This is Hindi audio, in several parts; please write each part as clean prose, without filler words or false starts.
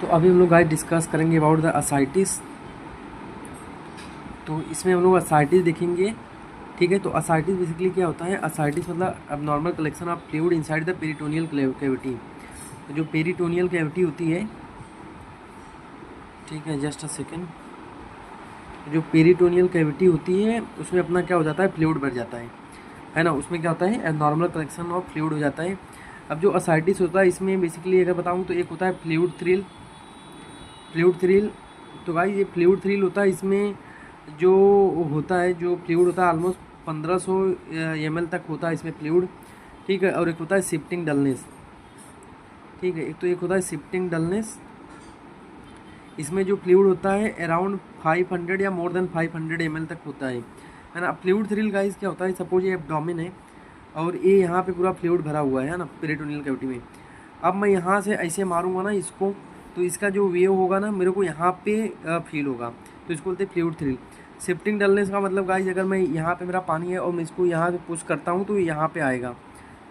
तो अभी हम लोग गाइस डिस्कस करेंगे अबाउट द असाइटिस। तो इसमें हम लोग असाइटिस देखेंगे, ठीक है। तो असाइटिस बेसिकली क्या होता है? असाइटिस मतलब abnormal collection of fluid inside the peritoneal cavity. तो जो पेरिटोनियल कैविटी होती है, ठीक है, जस्ट अ सेकेंड, जो पेरिटोनियल कैविटी होती है उसमें अपना क्या हो जाता है? फ्लूइड बढ़ जाता है ना। उसमें क्या होता है? एबनॉर्मल कलेक्शन ऑफ फ्लूइड हो जाता है। अब जो असाइटिस होता है इसमें बेसिकली अगर बताऊँ तो एक होता है फ्लूइड थ्रिल। तो भाई ये फ्लूइड थ्रिल होता है, इसमें जो होता है, जो फ्लूइड होता है ऑलमोस्ट 1500 ml तक होता है इसमें फ्लूइड, ठीक है। और एक होता है शिफ्टिंग डलनेस, ठीक है। एक होता है शिफ्टिंग डलनेस। इसमें जो फ्लूइड होता है अराउंड 500 या मोर देन 500 ml तक होता है ना। फ्लूइड थ्रिल गाइस क्या होता है? सपोज ये एब्डोमेन है और ये यहाँ पे पूरा फ्लूइड भरा हुआ है ना पेरिटोनियल कैविटी में। अब मैं यहाँ से ऐसे मारूंगा ना इसको, तो इसका जो वेव होगा ना मेरे को यहाँ पे फील होगा, तो इसको बोलते हैं फ्लूइड थ्रिल। शिफ्टिंग डलनेस का मतलब गाइस अगर मैं यहाँ पे मेरा पानी है और मैं इसको यहाँ से पुश करता हूँ तो यहाँ पे आएगा,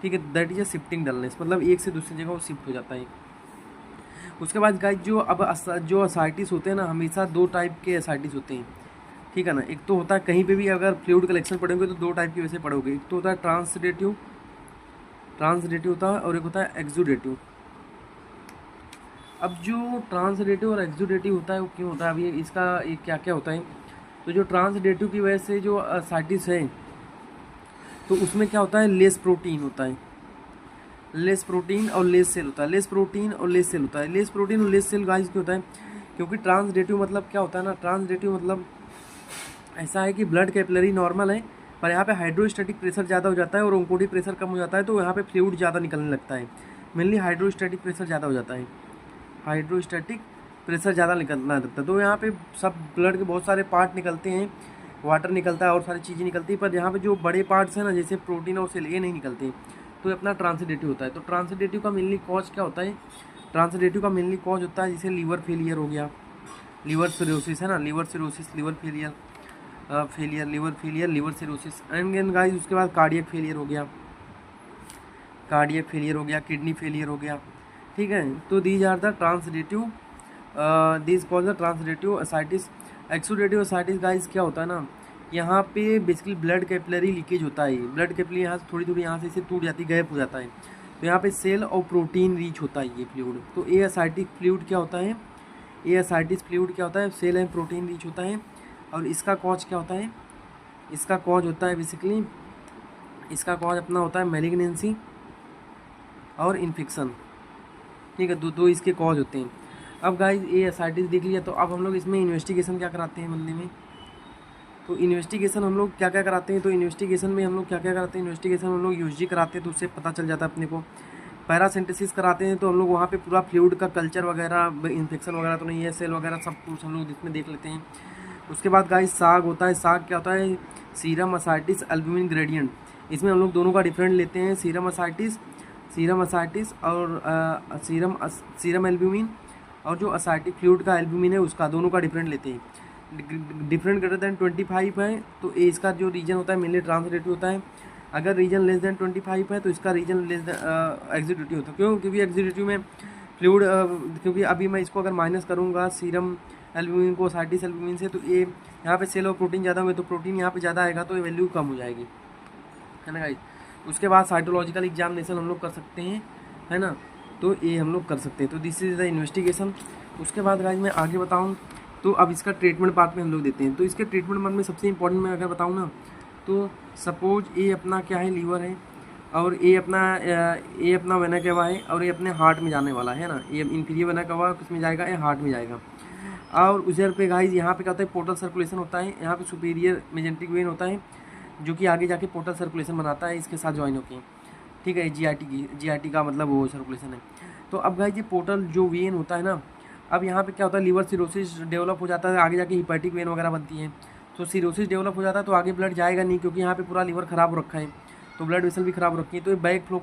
ठीक है। That is a shifting dullness, मतलब एक से दूसरी जगह वो शिफ्ट हो जाता है। उसके बाद गाइस जो असाइटिस होते हैं ना, हमेशा दो टाइप के असाइटिस होते हैं, ठीक है ना। एक तो होता है कहीं पे भी अगर फ्लूइड कलेक्शन पढ़ोगे तो दो टाइप की वैसे पढ़ोगे। एक तो होता है ट्रांसडेटिव होता है और एक होता है एक्सुडेटिव। अब जो ट्रांसडेटिव और एक्सुडेटिव होता है वो क्यों होता है? अभी इसका ये क्या क्या होता है? तो जो ट्रांसडेटिव की वजह से जो असाइटिस है तो उसमें क्या होता है? लेस प्रोटीन होता है, लेस प्रोटीन और लेस सेल होता है, लेस प्रोटीन और लेस सेल होता है। लेस प्रोटीन और लेस सेल गाइस क्यों होता है? क्योंकि ट्रांसडेटिव मतलब क्या होता है ना, ट्रांसडेटिव मतलब ऐसा है कि ब्लड कैपिलरी नॉर्मल है पर यहाँ पे हाइड्रोस्टैटिक प्रेशर ज़्यादा हो जाता है और ओंकोटिक प्रेशर कम हो जाता है, तो यहाँ पे फ्लूइड ज़्यादा निकलने लगता है। मेनली हाइड्रोस्टैटिक प्रेशर ज़्यादा हो जाता है, हाइड्रोस्टैटिक प्रेशर ज़्यादा निकलना लगता है। तो यहाँ पे सब ब्लड के बहुत सारे पार्ट निकलते हैं, वाटर निकलता है और सारी चीज़ें निकलती है, पर यहाँ पे जो बड़े पार्ट्स हैं ना जैसे प्रोटीन और सेल ये नहीं निकलते, तो ये अपना ट्रांसडेटिव होता है। तो ट्रांसडेटिव का मेनली कॉज क्या होता है? ट्रांसडेटिव का मेनली कॉज होता है जैसे लीवर फेलियर हो गया, लीवर सिरोसिस है ना, liver cirrhosis, liver failure, liver cirrhosis and guys उसके बाद कार्डियक फेलियर हो गया, किडनी फेलियर हो गया, ठीक है। तो these are the transudative, this cause the transudative ascites. Exudative ascites guys क्या होता है ना, यहाँ पे बेसिकली ब्लड कैपिलरी लीकेज होता है, ब्लड कैपिलरी यहाँ से थोड़ी यहाँ से इसे टूट जाती है, गैप हो जाता है, तो यहाँ पे सेल और प्रोटीन रीच होता है ये फ्लूइड। तो ए असाइटिक फ्लूइड क्या होता है? ए असाइटिस फ्लूइड क्या होता है? सेल एंड प्रोटीन रीच होता है। और इसका कॉज क्या होता है? इसका कॉज होता है बेसिकली, इसका कॉज अपना होता है मैलिग्नेंसी और इन्फेक्शन, ठीक है। दो इसके कॉज होते हैं। अब गाइस ये असाइटिस देख लिया, तो अब हम लोग इसमें इन्वेस्टिगेशन क्या कराते हैं बंदे में? तो इन्वेस्टिगेशन हम लोग क्या क्या कराते हैं? तो इन्वेस्टिगेशन में हम लोग क्या क्या कराते हैं? इन्वेस्टिगेशन हम लोग यूजी कराते हैं, तो उससे पता चल जाता है अपने को। पैरासिंथेसिस कराते हैं तो हम लोग वहाँ पे पूरा फ्लूइड का कल्चर वगैरह, इन्फेक्शन वगैरह तो नहीं है, सेल वगैरह सब कुछ हम लोग इसमें देख लेते हैं। उसके बाद गाइस साग होता है। साग क्या होता है? Serum ascites albumin gradient. इसमें हम लोग दोनों का डिफरेंट लेते हैं, सीरम असाइटिस और सीरम एल्ब्यूमिन, और जो असाइटिक फ्लूइड का एल्ब्यूमिन है उसका, दोनों का डिफरेंट लेते हैं। डिफरेंट ग्रेटर देन 25 है तो ए इसका जो रीजन होता है मेनली ट्रांसडेटिव होता है। अगर रीजन लेस देन 25 है तो इसका रीजन लेस देन एक्सिडेटिव होता है। क्यों? क्योंकि एक्सिडेटिव में फ्लूइड, क्योंकि अभी मैं इसको अगर माइनस करूँगा सीरम एल्ब्यूमिन को असाइटिस एल्ब्यूमिन से, तो ये यहाँ पे सेल और प्रोटीन ज़्यादा होंगे तो प्रोटीन यहाँ पे ज़्यादा आएगा, तो ये वैल्यू कम हो जाएगी, है ना गाइस। उसके बाद साइटोलॉजिकल एग्जामिनेशन हम लोग कर सकते हैं, है ना। तो ये हम लोग कर सकते हैं। तो दिस इज़ द इन्वेस्टिगेशन। उसके बाद गाइस मैं आगे बताऊँ तो अब इसका ट्रीटमेंट पार्ट में हम लोग देते हैं। तो इसके ट्रीटमेंट पार्ट में सबसे इंपॉर्टेंट मैं अगर बताऊँ ना, तो सपोज ये अपना क्या है? लीवर है, और ये अपना वेना केवा है, और ये अपने हार्ट में जाने वाला है ना। ये इंफीरियर वेना केवा किस में जाएगा? ये हार्ट में जाएगा। और उधर पे गाइस यहाँ पे क्या होता है? पोर्टल सर्कुलेशन होता है। यहाँ पे सुपीरियर मेजेंटिक वेन होता है जो कि आगे जाके पोर्टल सर्कुलेशन बनाता है इसके साथ ज्वाइन होके, ठीक है। जीआईटी का मतलब वो सर्कुलेशन है। तो अब गाइस ये पोर्टल जो वेन होता है ना, अब यहाँ पे क्या होता है? लीवर सिरोसिस डेवलप हो जाता है, आगे जाके हिपैटिक वेन वगैरह बनती है। तो सिरोसिस डेवलप हो जाता है तो आगे ब्लड जाएगा नहीं, क्योंकि यहाँ पे पूरा लीवर ख़राब हो रखा है, तो ब्लड वेसल भी ख़राब रखी है, तो ये बैक फ्लो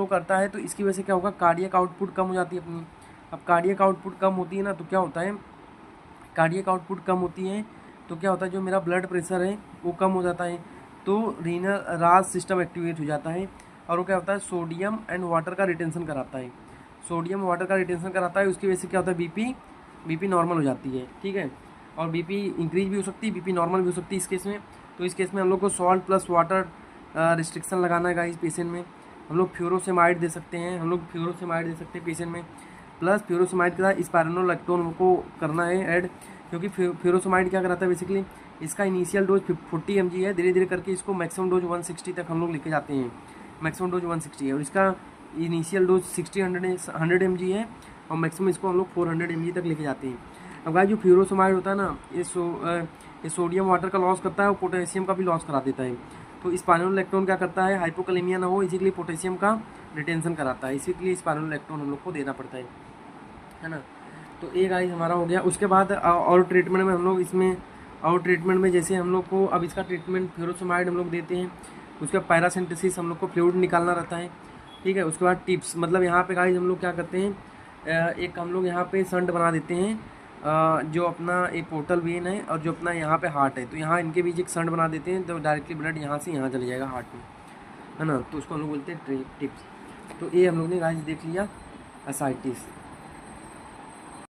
करता है। तो इसकी वजह से क्या होगा? कार्डियक आउटपुट कम हो जाती है अपनी। अब कार्डियक आउटपुट कम होती है ना, तो क्या होता है? कार्डियक आउटपुट कम होती है तो क्या होता है? जो मेरा ब्लड प्रेशर है वो कम हो जाता है, तो रीनल रास सिस्टम एक्टिवेट हो जाता है, और वो क्या होता है? सोडियम एंड वाटर का रिटेंशन कराता है। सोडियम वाटर का रिटेंशन कराता है, उसकी वजह से क्या होता है, बीपी नॉर्मल हो जाती है, ठीक है। और बीपी इंक्रीज भी हो सकती है, बीपी नॉर्मल भी हो सकती है इस केस में। तो इस केस में हम लोग को सॉल्ट प्लस वाटर रिस्ट्रिक्शन लगाना है गाइस पेशेंट में। हम लोग फ्यूरोसेमाइड दे सकते हैं, पेशेंट में। प्लस फ्यूरोसेमाइड के साथ स्पाइरोनोलैक्टोन को करना है ऐड, क्योंकि फ्यूरोसेमाइड क्या कराता है बेसिकली, इसका इनिशियल डोज 40 mg है, धीरे धीरे करके इसको मैक्सिमम डोज 160 तक हम लोग लेके जाते हैं। मैक्सिमम डोज 160 है और इसका इनिशियल डोज 100 mg है और मैक्सिमम इसको हम लोग 400 mg तक लेके जाते हैं। अब गाइस जो फ्यूरोसेमाइड होता है ना, ये सोडियम वाटर का लॉस करता है और पोटेशियम का भी लॉस करा देता है। तो स्पाइरोनोलैक्टोन क्या करता है, हाइपोकैलेमिया ना हो इसीलिए पोटेशियम का रिटेंशन कराता है, इसीलिए स्पाइरोनोलैक्टोन हम लोग को देना पड़ता है ना। तो ये गाइस हमारा हो गया। उसके बाद और ट्रीटमेंट में हम लोग इसमें जैसे हम लोग को अब इसका ट्रीटमेंट फ्यूरोसेमाइड हम लोग देते हैं, उसके बाद पैरासिंथेसिस हम लोग को फ्लूइड निकालना रहता है, ठीक है। उसके बाद टिप्स, मतलब यहाँ पे गाइस हम लोग क्या करते हैं, एक हम लोग यहाँ पे संट बना देते हैं, जो अपना एक पोर्टल वेन है और जो अपना यहाँ पे हार्ट है, तो यहाँ इनके बीच एक संट बना देते हैं, तो डायरेक्टली ब्लड यहाँ से यहाँ चले जाएगा हार्ट में, है ना। तो उसको हम लोग बोलते हैं टिप्स। तो ये हम लोग ने गाइस देख लिया एसाइटिस।